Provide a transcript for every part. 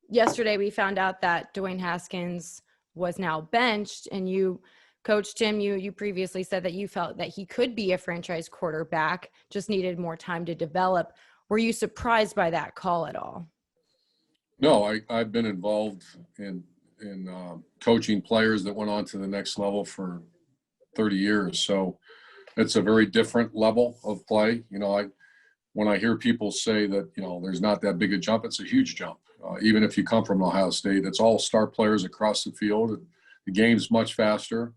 yesterday we found out that Dwayne Haskins was now benched, and you coached him. You previously said that you felt that he could be a franchise quarterback, just needed more time to develop. Were you surprised by that call at all? No, I've been involved in coaching players that went on to the next level for 30 years. So it's a very different level of play. When I hear people say that, there's not that big a jump, it's a huge jump. Even if you come from Ohio State, it's all star players across the field. The game's much faster.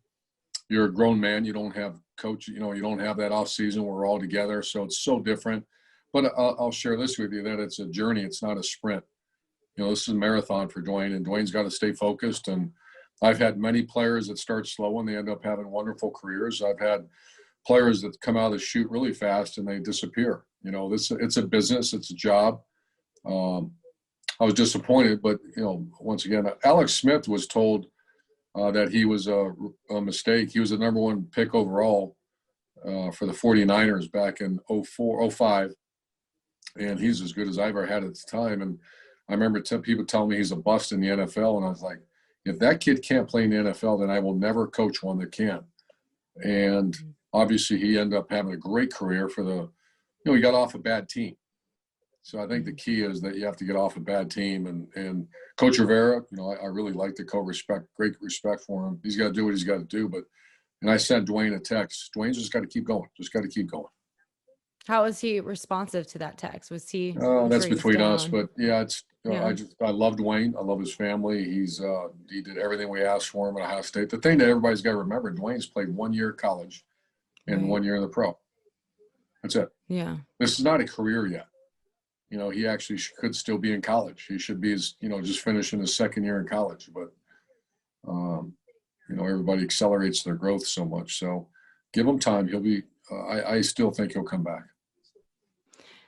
You're a grown man. You don't have coach, you don't have that off season where we're all together. So it's so different. But I'll share this with you, that it's a journey. It's not a sprint. This is a marathon for Dwayne, and Dwayne's got to stay focused. And I've had many players that start slow and they end up having wonderful careers. I've had players that come out of the chute really fast and they disappear. It's a business. It's a job. I was disappointed, but, once again, Alex Smith was told that he was a mistake. He was the number one pick overall for the 49ers back in 05, and he's as good as I ever had at the time. And I remember people telling me he's a bust in the NFL, and I was like, if that kid can't play in the NFL, then I will never coach one that can. And obviously he ended up having a great career he got off a bad team. So I think the key is that you have to get off a bad team. And Coach Rivera, I really like the great respect for him. He's got to do what he's got to do. And I sent Dwayne a text. Dwayne's just got to keep going. Just got to keep going. How was he responsive to that text? Was he? That's between us. But yeah, Yeah. I love Dwayne. I love his family. He did everything we asked for him at Ohio State. The thing that everybody's got to remember, Dwayne's played 1 year at college and 1 year in the pro. That's it. Yeah. This is not a career yet. He actually could still be in college. He should be, just finishing his second year in college. But, everybody accelerates their growth so much. So give him time. He'll be I still think he'll come back.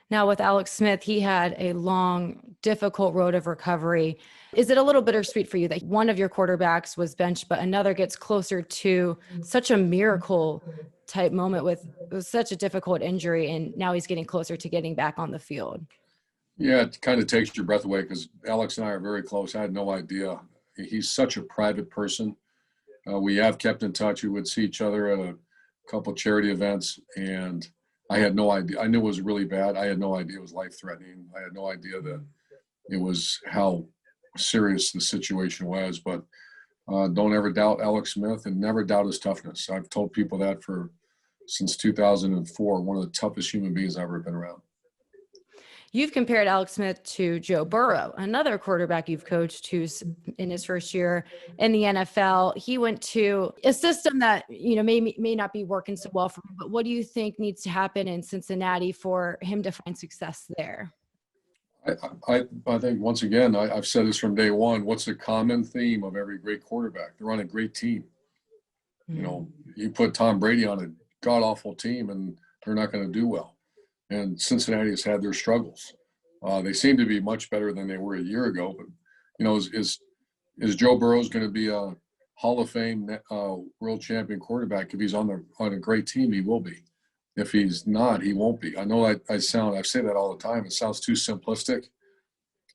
Now with Alex Smith, he had a long, difficult road of recovery. Is it a little bittersweet for you that one of your quarterbacks was benched, but another gets closer to such a miracle type moment with such a difficult injury, and now he's getting closer to getting back on the field? Yeah, it kind of takes your breath away because Alex and I are very close. I had no idea. He's such a private person. We have kept in touch. We would see each other at a couple of charity events, and I had no idea. I knew it was really bad. I had no idea it was life-threatening. I had no idea that it was how serious the situation was. But don't ever doubt Alex Smith and never doubt his toughness. I've told people that since 2004, one of the toughest human beings I've ever been around. You've compared Alex Smith to Joe Burrow, another quarterback you've coached who's in his first year in the NFL. He went to a system that, may not be working so well for him, but what do you think needs to happen in Cincinnati for him to find success there? I think, once again, I've said this from day one, what's the common theme of every great quarterback? They're on a great team. You put Tom Brady on a god-awful team and they're not going to do well. And Cincinnati has had their struggles. They seem to be much better than they were a year ago. But, is Joe Burrow going to be a Hall of Fame world champion quarterback? If he's on a great team, he will be. If he's not, he won't be. I know I say that all the time. It sounds too simplistic,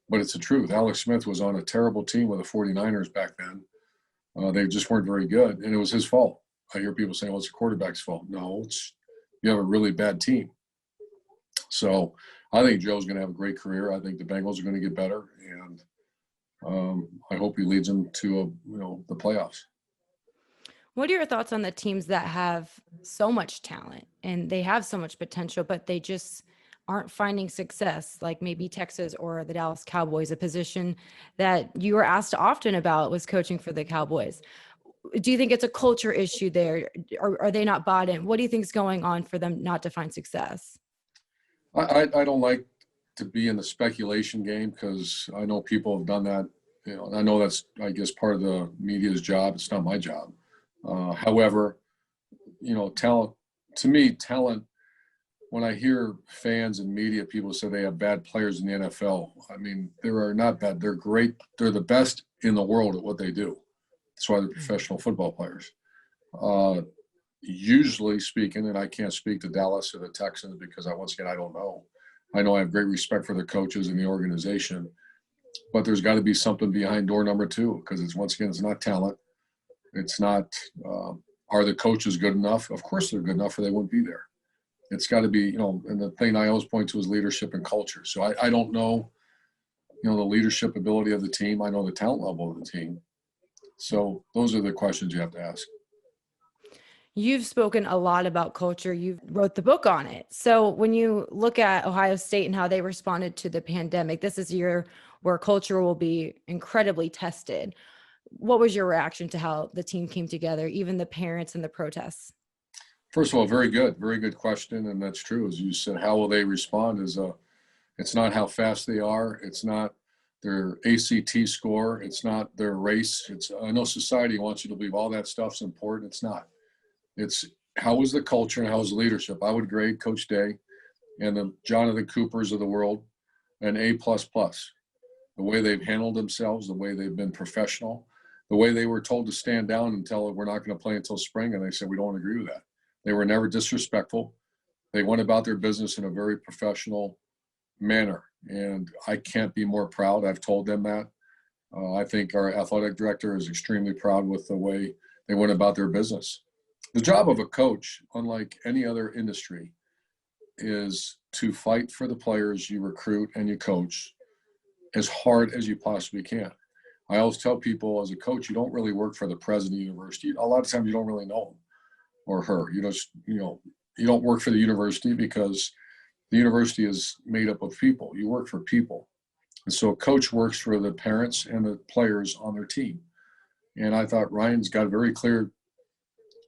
but it's the truth. Alex Smith was on a terrible team with the 49ers back then. They just weren't very good, and it was his fault. I hear people saying, well, it's the quarterback's fault. No, you have a really bad team. So I think Joe's going to have a great career. I think the Bengals are going to get better, and I hope he leads them to the playoffs. What are your thoughts on the teams that have so much talent and they have so much potential, but they just aren't finding success, like maybe Texas or the Dallas Cowboys, a position that you were asked often about was coaching for the Cowboys? Do you think it's a culture issue there? Or are they not bought in? What do you think is going on for them not to find success? I don't like to be in the speculation game because I know people have done that. I know that's, I guess, part of the media's job. It's not my job. However, talent, to me, when I hear fans and media, people say they have bad players in the NFL. I mean, they are not bad. They're great. They're the best in the world at what they do. That's why they're professional football players. Usually speaking, and I can't speak to Dallas or the Texans because once again, I don't know. I know I have great respect for their coaches and the organization. but there's got to be something behind door number two, because it's, once again, it's not talent. It's not, are the coaches good enough? Of course they're good enough, or they wouldn't be there. It's got to be, and the thing I always point to is leadership and culture. So I don't know, the leadership ability of the team. I know the talent level of the team. So those are the questions you have to ask. You've spoken a lot about culture. You wrote the book on it. So when you look at Ohio State and how they responded to the pandemic, this is a year where culture will be incredibly tested. What was your reaction to how the team came together, even the parents and the protests? First of all, very good question. And that's true. As you said, how will they respond it's not how fast they are. It's not their ACT score. It's not their race. I know society wants you to believe all that stuff's important. It's not. It's how is the culture and how is the leadership. I would grade Coach Day and the Jonathan Coopers of the world an A++. The way they've handled themselves, the way they've been professional, the way they were told to stand down and tell we're not going to play until spring, and they said we don't agree with that. They were never disrespectful. They went about their business in a very professional manner, and I can't be more proud. I've told them that. I think our athletic director is extremely proud with the way they went about their business. The job of a coach, unlike any other industry, is to fight for the players you recruit and you coach as hard as you possibly can. I always tell people, as a coach, you don't really work for the president of the university. A lot of times you don't really know him or her. You just, you don't work for the university, because the university is made up of people. You work for people. And so a coach works for the parents and the players on their team. And I thought Ryan's got a very clear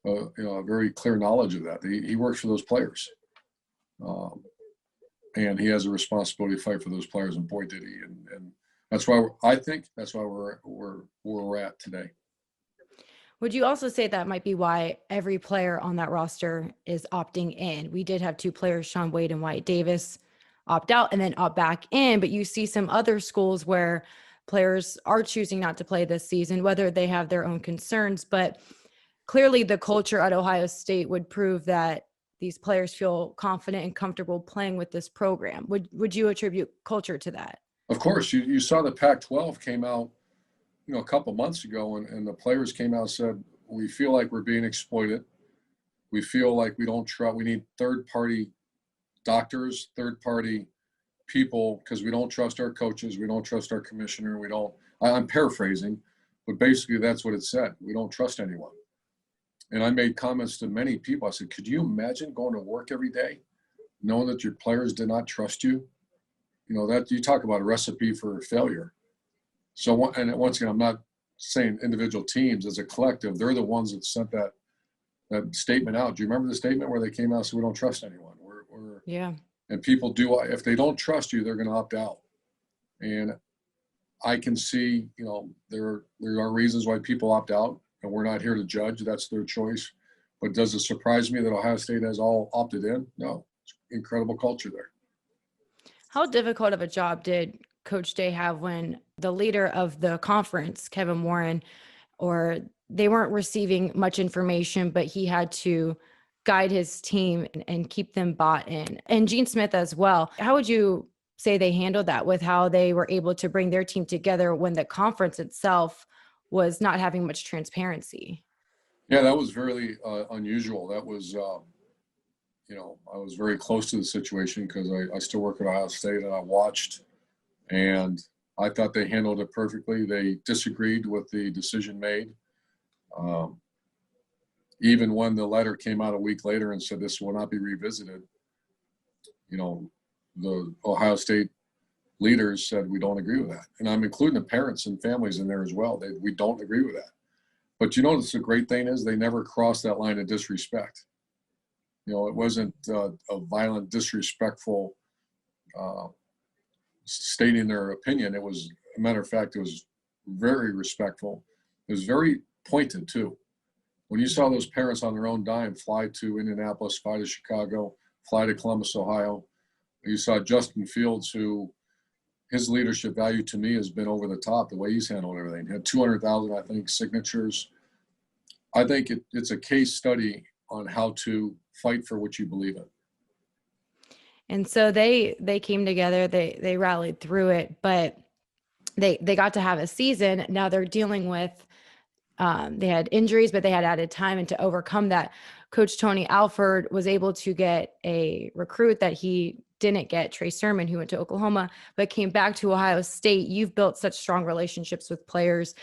knowledge of that. He works for those players. And he has a responsibility to fight for those players, and boy did he. And that's why we're at today. Would you also say that might be why every player on that roster is opting in? We did have two players, Sean Wade and Wyatt Davis, opt out and then opt back in, but you see some other schools where players are choosing not to play this season, whether they have their own concerns. But clearly the culture at Ohio State would prove that these players feel confident and comfortable playing with this program. Would you attribute culture to that? Of course. You saw the Pac-12 came out, a couple months ago, and the players came out and said, we feel like we're being exploited. We feel like we don't trust. We need third-party doctors, third-party people, because we don't trust our coaches. We don't trust our commissioner. I'm paraphrasing, but basically that's what it said. We don't trust anyone. And I made comments to many people. I said, could you imagine going to work every day knowing that your players did not trust you? That you talk about a recipe for failure. So, and once again, I'm not saying individual teams, as a collective, they're the ones that sent that statement out. Do you remember the statement where they came out and said, we don't trust anyone? Yeah. And people do, if they don't trust you, they're going to opt out. And I can see, there are reasons why people opt out, and we're not here to judge. That's their choice. But does it surprise me that Ohio State has all opted in? No. It's incredible culture there. How difficult of a job did Coach Day have when the leader of the conference, Kevin Warren, or they weren't receiving much information, but he had to guide his team and keep them bought in? And Gene Smith as well. How would you say they handled that, with how they were able to bring their team together when the conference itself was not having much transparency? Yeah, that was very unusual. That was, I was very close to the situation because I still work at Ohio State, and I watched, and I thought they handled it perfectly. They disagreed with the decision made. Even when the letter came out a week later and said this will not be revisited, the Ohio State leaders said, we don't agree with that. And I'm including the parents and families in there as well. We don't agree with that. But the great thing is they never crossed that line of disrespect. It wasn't a violent, disrespectful stating their opinion. It was, a matter of fact, it was very respectful. It was very pointed too. When you saw those parents on their own dime fly to Indianapolis, fly to Chicago, fly to Columbus, Ohio, you saw Justin Fields, who his leadership value to me has been over the top, the way he's handled everything. He had 200,000, I think, signatures. I think it's a case study on how to fight for what you believe in. And so they came together, they rallied through it. But they got to have a season. Now they're dealing with, they had injuries, but they had added time. And to overcome that, Coach Tony Alford was able to get a recruit that he didn't get, Trey Sermon, who went to Oklahoma, but came back to Ohio State. You've built such strong relationships with players.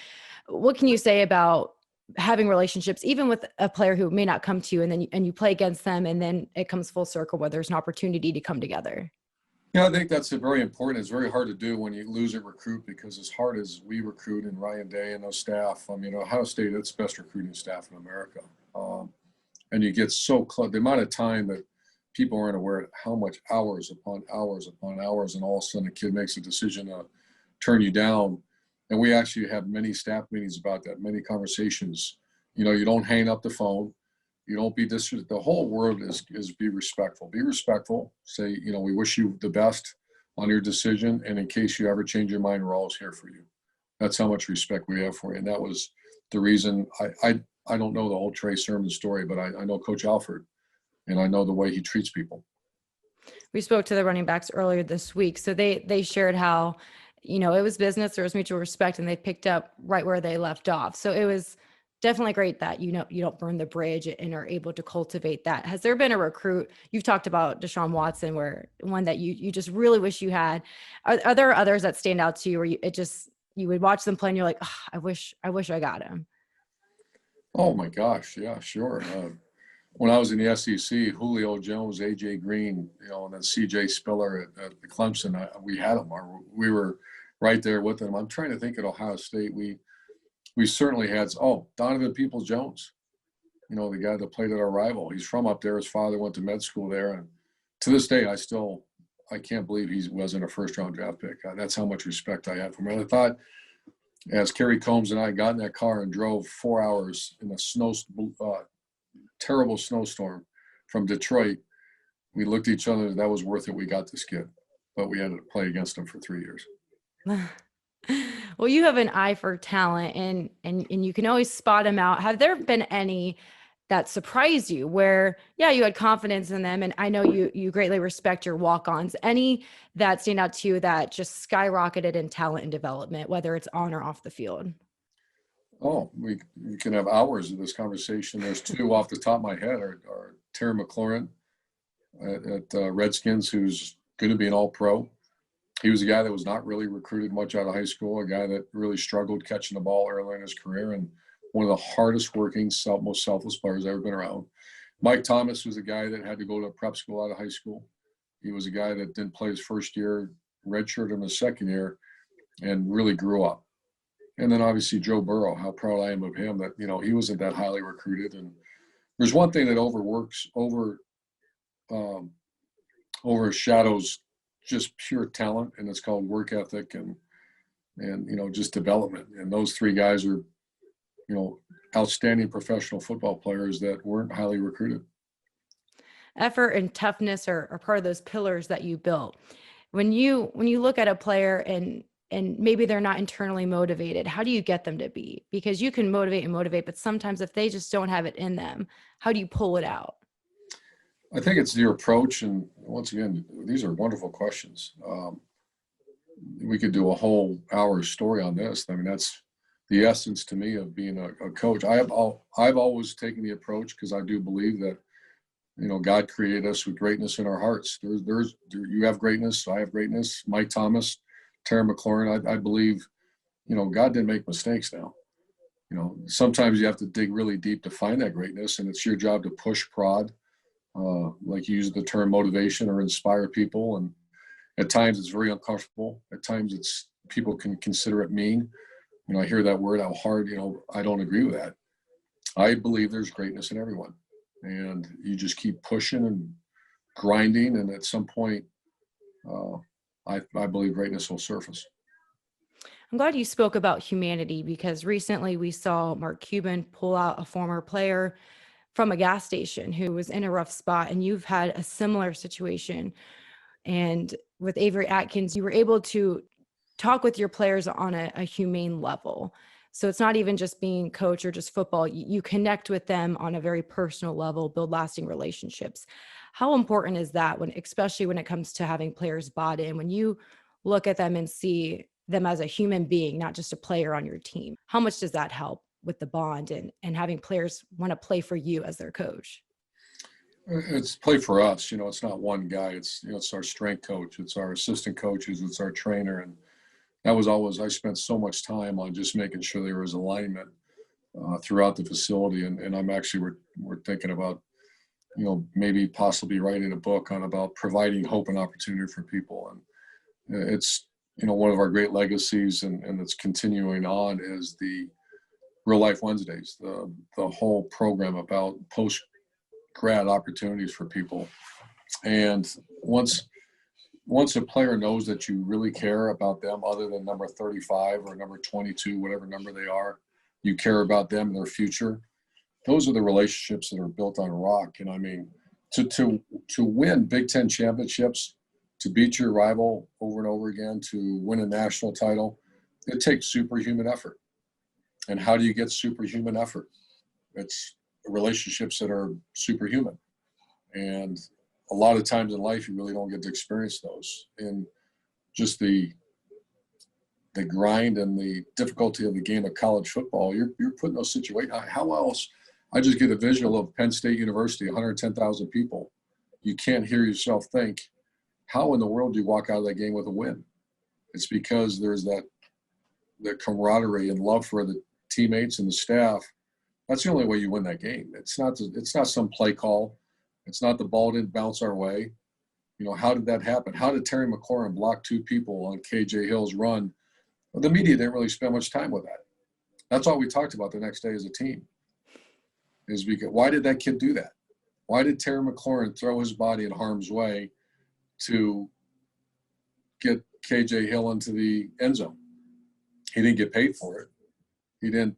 What can you say about having relationships, even with a player who may not come to you, and then you play against them, and then it comes full circle where there's an opportunity to come together? Yeah, I think that's very important. It's very hard to do when you lose a recruit, because as hard as we recruit, and Ryan Day and those staff, I mean, Ohio State, it's the best recruiting staff in America. And you get so close, the amount of time that people aren't aware of how much hours upon hours upon hours, and all of a sudden a kid makes a decision to turn you down. And we actually have many staff meetings about that, many conversations. You don't hang up the phone. You don't be disrespectful. The whole word is be respectful. Be respectful. Say, we wish you the best on your decision. And in case you ever change your mind, we're always here for you. That's how much respect we have for you. And that was the reason I don't know the whole Trey Sermon story, but I know Coach Alford, and I know the way he treats people. We spoke to the running backs earlier this week. So they shared how, it was business, there was mutual respect, and they picked up right where they left off. So it was definitely great that, you don't burn the bridge and are able to cultivate that. Has there been a recruit, you've talked about Deshaun Watson, where one that you just really wish you had? Are there others that stand out to you where you would watch them play and you're like, oh, I wish I got him? Oh my gosh. Yeah, sure. When I was in the SEC, Julio Jones, AJ Green, and then CJ Spiller at Clemson, we had them. We were right there with them. I'm trying to think at Ohio State. We certainly had, Donovan Peoples-Jones, the guy that played at our rival. He's from up there. His father went to med school there. And to this day, I can't believe he wasn't a first-round draft pick. That's how much respect I had for him. And I thought, as Kerry Combs and I got in that car and drove 4 hours in a terrible snowstorm from Detroit, we looked at each other. That was worth it. We got this kid. But we had to play against him for 3 years. Well, you have an eye for talent, and you can always spot them out. Have there been any that surprised you where, you had confidence in them? And I know you greatly respect your walk-ons. Any that stand out to you that just skyrocketed in talent and development, whether it's on or off the field? Oh, we can have hours of this conversation. There's two off the top of my head are Terry McLaurin at Redskins, who's going to be an all-pro. He was a guy that was not really recruited much out of high school, a guy that really struggled catching the ball early in his career, and one of the hardest working, most selfless players I've ever been around. Mike Thomas was a guy that had to go to prep school out of high school. He was a guy that didn't play his first year, redshirted him his second year, and really grew up. And then obviously Joe Burrow, how proud I am of him that, he wasn't that highly recruited. And there's one thing that overshadows just pure talent, and it's called work ethic and just development. And those three guys are, outstanding professional football players that weren't highly recruited. Effort and toughness are part of those pillars that you built. When you look at a player and maybe they're not internally motivated, how do you get them to be? Because you can motivate, but sometimes if they just don't have it in them, how do you pull it out? I think it's your approach. And once again, these are wonderful questions. We could do a whole hour story on this. I mean, that's the essence to me of being a coach. I've always taken the approach, because I do believe that, God created us with greatness in our hearts. You have greatness. I have greatness. Mike Thomas, Terry McLaurin, I believe, God didn't make mistakes now. Sometimes you have to dig really deep to find that greatness, and it's your job to push, prod, like you use the term motivation, or inspire people. And at times it's very uncomfortable. At times people can consider it mean. I hear that word, how hard, I don't agree with that. I believe there's greatness in everyone, and you just keep pushing and grinding. And at some point, I believe greatness will surface. I'm glad you spoke about humanity, because recently we saw Mark Cuban pull out a former player from a gas station who was in a rough spot, and you've had a similar situation. And with Avery Atkins, you were able to talk with your players on a humane level. So it's not even just being coach or just football. You connect with them on a very personal level, build lasting relationships. How important is that, especially when it comes to having players bought in? When you look at them and see them as a human being, not just a player on your team. How much does that help with the bond and having players want to play for you as their coach? It's play for us. It's not one guy. It's our strength coach. It's our assistant coaches. It's our trainer. And that was always, I spent so much time on just making sure there was alignment throughout the facility. And I'm actually, we're thinking about, maybe possibly writing a book on about providing hope and opportunity for people. And it's, one of our great legacies and it's continuing on is the Real Life Wednesdays, the whole program about post-grad opportunities for people. And once a player knows that you really care about them, other than number 35 or number 22, whatever number they are, you care about them and their future. Those are the relationships that are built on rock. And I mean, to win Big Ten championships, to beat your rival over and over again, to win a national title, it takes superhuman effort. And how do you get superhuman effort? It's relationships that are superhuman. And a lot of times in life, you really don't get to experience those. And just the grind and the difficulty of the game of college football, you're put in those situations. How else? I just get a visual of Penn State University, 110,000 people. You can't hear yourself think, how in the world do you walk out of that game with a win? It's because there's that camaraderie and love for the teammates and the staff. That's the only way you win that game. It's not some play call. It's not the ball didn't bounce our way. How did that happen? How did Terry McLaurin block two people on KJ Hill's run? Well, the media didn't really spend much time with that. That's all we talked about the next day as a team. Is because why did that kid do that? Why did Terry McLaurin throw his body in harm's way to get KJ Hill into the end zone? He didn't get paid for it. He didn't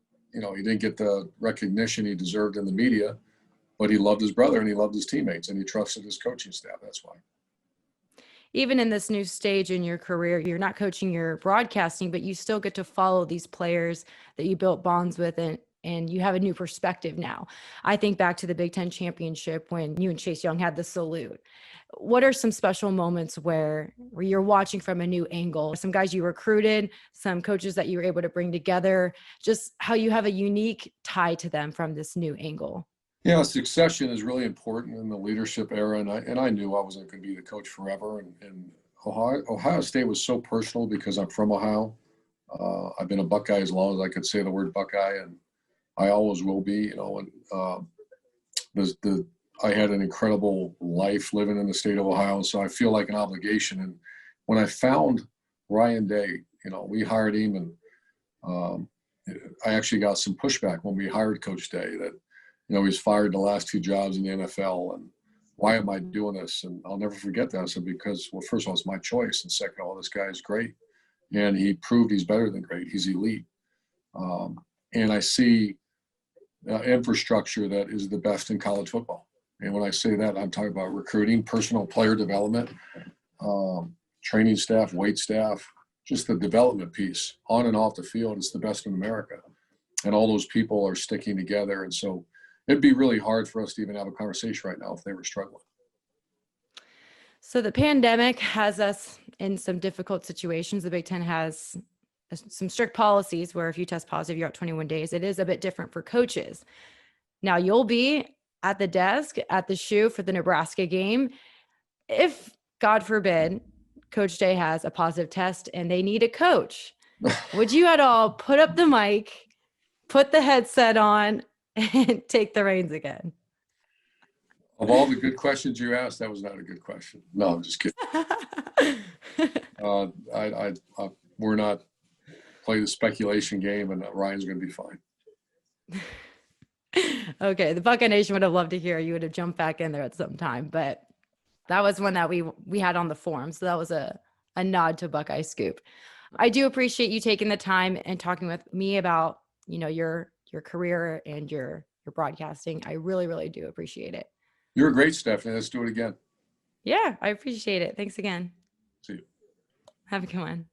get the recognition he deserved in the media, but he loved his brother and he loved his teammates and he trusted his coaching staff. That's why. Even in this new stage in your career, you're not coaching, you're broadcasting, but you still get to follow these players that you built bonds with and you have a new perspective now. I think back to the Big Ten championship when you and Chase Young had the salute. What are some special moments where you're watching from a new angle? Some guys you recruited, some coaches that you were able to bring together, just how you have a unique tie to them from this new angle. Yeah, succession is really important in the leadership era, and I knew I wasn't going to be the coach forever. And Ohio State was so personal because I'm from Ohio. I've been a Buckeye as long as I could say the word Buckeye, and I always will be. And I had an incredible life living in the state of Ohio, so I feel like an obligation. And when I found Ryan Day, we hired him, and I actually got some pushback when we hired Coach Day that, he's fired the last two jobs in the NFL, and why am I doing this? And I'll never forget that. I said, because, well, first of all, it's my choice, and second of all, this guy is great, and he proved he's better than great. He's elite. And I see infrastructure that is the best in college football. And when I say that, I'm talking about recruiting, personal player development, training staff, weight staff, just the development piece on and off the field is the best in America. And all those people are sticking together. And so it'd be really hard for us to even have a conversation right now if they were struggling. So the pandemic has us in some difficult situations. The Big Ten has some strict policies where if you test positive, you're out 21 days. It is a bit different for coaches. Now you'll be at the desk at the shoe for the Nebraska game. If, God forbid, Coach Day has a positive test and they need a coach, would you at all put up the mic, put the headset on, and take the reins again? Of all the good questions you asked, that was not a good question. No, I'm just kidding. We're not play the speculation game, and Ryan's going to be fine. Okay, the Buckeye Nation would have loved to hear you would have jumped back in there at some time, but that was one that we had on the forum, so that was a nod to Buckeye Scoop. I do appreciate you taking the time and talking with me about your career and your broadcasting. I really, really do appreciate it. You're great, Stephanie. Let's do it again. Yeah, I appreciate it. Thanks again. See you. Have a good one.